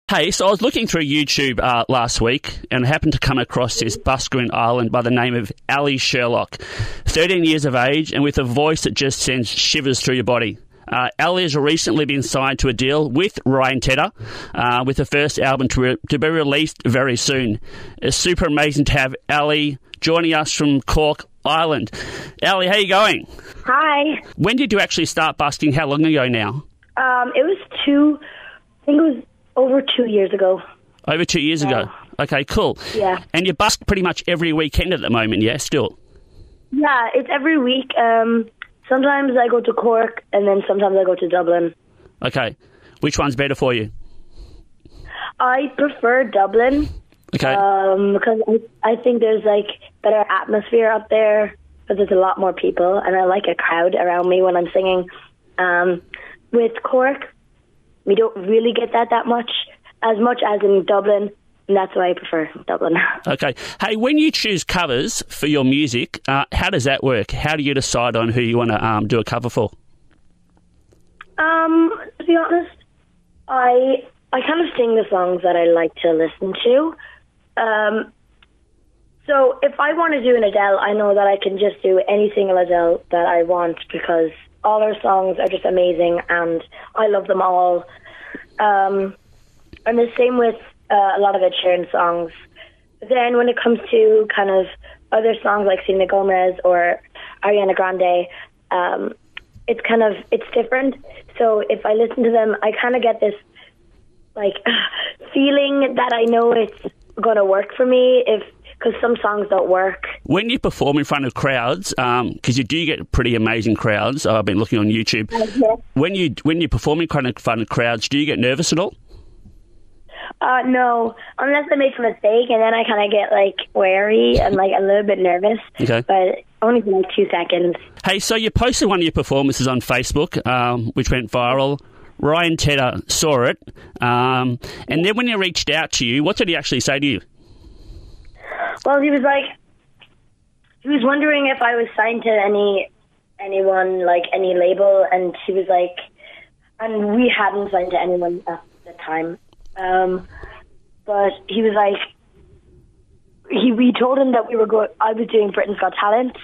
Hey, so I was looking through YouTube last week and happened to come across this busker in Ireland by the name of Ali Sherlock. 13 years of age and with a voice that just sends shivers through your body. Ali has recently been signed to a deal with Ryan Tedder with the first album to be released very soon. It's super amazing to have Ali joining us from Cork, Ireland. Ali, how you going? Hi. When did you actually start busking? How long ago now? It was over 2 years ago. Over 2 years ago? Okay, cool. Yeah. And you busk pretty much every weekend at the moment, yeah, still? Yeah, it's every week. Sometimes I go to Cork and then sometimes I go to Dublin. Okay. Which one's better for you? I prefer Dublin. Okay. Because I think there's better atmosphere up there because there's a lot more people and I like a crowd around me when I'm singing. With Cork, we don't really get that much as in Dublin, and that's why I prefer Dublin. Okay. Hey, when you choose covers for your music, how does that work? How do you decide on who you want to do a cover for? To be honest, I kind of sing the songs that I like to listen to. So if I want to do an Adele, I know that I can just do any single Adele that I want because all her songs are just amazing and I love them all. And the same with a lot of Ed Sheeran songs. But then when it comes to kind of other songs like Selena Gomez or Ariana Grande, it's different. So if I listen to them, I kind of get this feeling that I know it's going to work for me because some songs don't work. When you perform in front of crowds, because you do get pretty amazing crowds, I've been looking on YouTube. When you perform in front of crowds, do you get nervous at all? No, unless I make a mistake, and then I kind of get wary and a little bit nervous. Okay. But only for 2 seconds. Hey, so you posted one of your performances on Facebook, which went viral. Ryan Tedder saw it, and then when he reached out to you, what did he actually say to you? Well, he was wondering if I was signed to anyone, any label, and he was and we hadn't signed to anyone at the time. But he was we told him that I was doing Britain's Got Talent,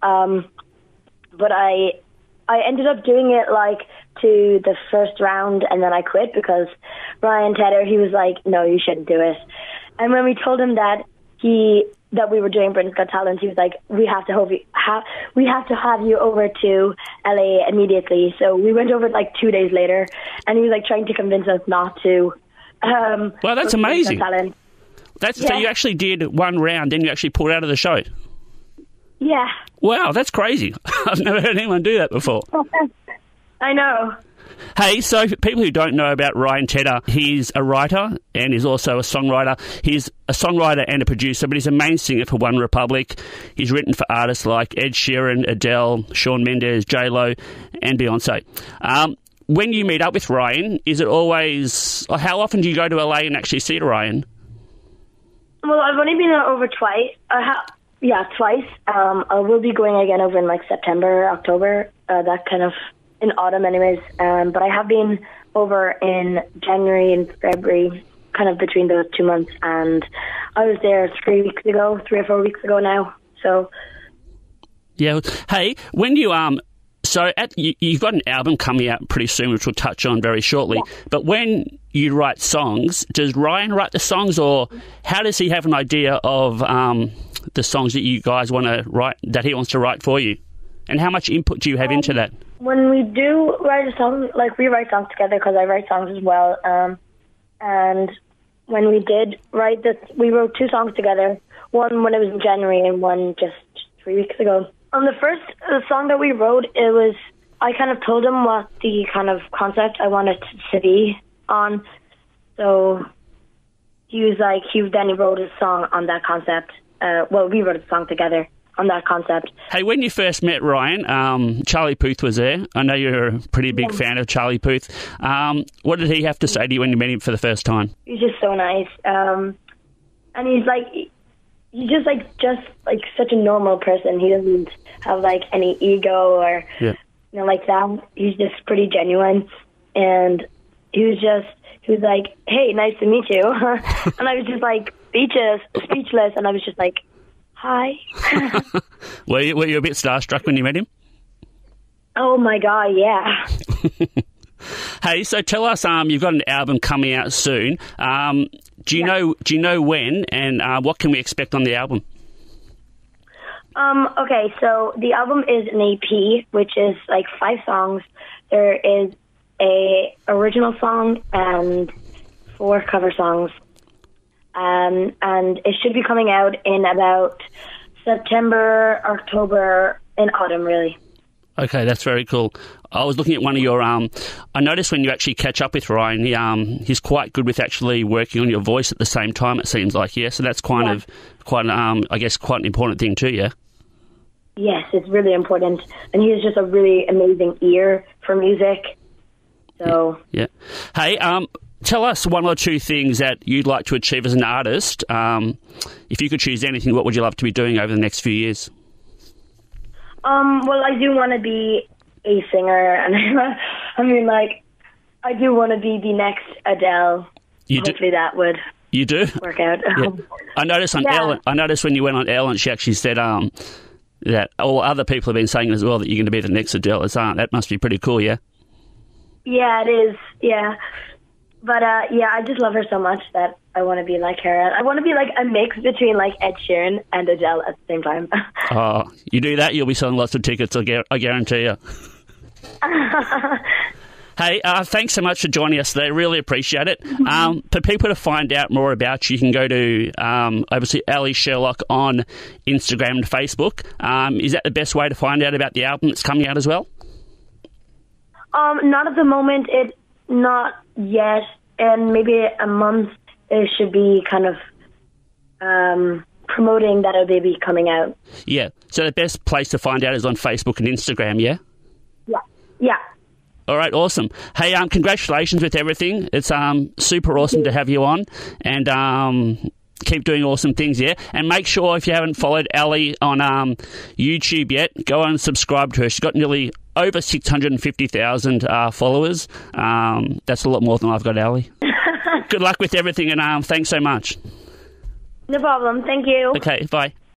but I ended up doing it to the first round, and then I quit because Ryan Tedder, he was no, you shouldn't do it. And when we told him that we were doing Britain's Got Talent, he was we have to have you over to LA immediately. So we went over 2 days later, and he was trying to convince us not to. Well, that's amazing. So you actually did one round, then you actually pulled out of the show. Yeah. Wow, that's crazy. I've never heard anyone do that before. I know. Hey, so for people who don't know about Ryan Tedder, he's a writer and he's also a songwriter. He's a songwriter and a producer, but he's a main singer for One Republic. He's written for artists like Ed Sheeran, Adele, Shawn Mendes, J-Lo, and Beyonce. When you meet up with Ryan, is it always... How often do you go to LA and actually see Ryan? Well, I've only been over twice. Twice. I will be going again over in September, October, that kind of... in autumn anyways, but I have been over in January and February, kind of between those 2 months, and I was there 3 or 4 weeks ago now, so... Yeah, hey, when you, you've got an album coming out pretty soon, which we'll touch on very shortly, but when you write songs, does Ryan write the songs, or how does he have an idea of the songs that you guys want to write, that he wants to write for you? And how much input do you have into that? When we do write a song, we write songs together because I write songs as well. And when we did write this, we wrote 2 songs together. One when it was in January and one just 3 weeks ago. On the first song that we wrote, I kind of told him what the kind of concept I wanted to be on. So he was he wrote a song on that concept. We wrote a song together on that concept. Hey, when you first met Ryan, Charlie Puth was there. I know you're a pretty big fan of Charlie Puth. What did he have to say to you when you met him for the first time? He's just so nice. And he's just such a normal person. He doesn't have any ego or that. He's just pretty genuine. And he he was like, "Hey, nice to meet you," and I was just like speechless, and I was just like, "Hi." Were you a bit starstruck when you met him? Oh my God, yeah. Hey, so tell us, you've got an album coming out soon. Do you know when, and what can we expect on the album? Okay, so the album is an EP, which is like 5 songs. There is a original song and 4 cover songs. And it should be coming out in about September, October, and autumn, really. Okay, that's very cool. I was looking at one of your... I noticed when you actually catch up with Ryan, he's quite good with actually working on your voice at the same time, it seems like, yeah? So that's quite an important thing too, yeah? Yes, it's really important. And he has just a really amazing ear for music. So... Yeah. Hey, tell us 1 or 2 things that you'd like to achieve as an artist. If you could choose anything, what would you love to be doing over the next few years? Well, I do want to be a singer, and I mean, like, I do want to be the next Adele. Hopefully that would work out. Yeah. I noticed on Ellen. I noticed when you went on Ellen, she actually said that all other people have been saying as well that you're going to be the next Adele. That must be pretty cool, yeah. Yeah, it is. Yeah, but I just love her so much that I want to be like her. I want to be like a mix between like Ed Sheeran and Adele at the same time. Oh, you do that, you'll be selling lots of tickets, I guarantee you. Hey, thanks so much for joining us today. Really appreciate it. For people to find out more about you can go to, obviously, Ali Sherlock on Instagram and Facebook. Is that the best way to find out about the album that's coming out as well? Not at the moment. Not yet. And maybe a month it should be kind of promoting that it'll be coming out. Yeah. So the best place to find out is on Facebook and Instagram, yeah? Yeah. All right, awesome. Hey, congratulations with everything. It's super awesome to have you on, and keep doing awesome things, yeah? And make sure, if you haven't followed Ali on YouTube yet, go and subscribe to her. She's got nearly over 650,000 followers. That's a lot more than I've got, Ali. Good luck with everything, and thanks so much. No problem. Thank you. Okay, bye.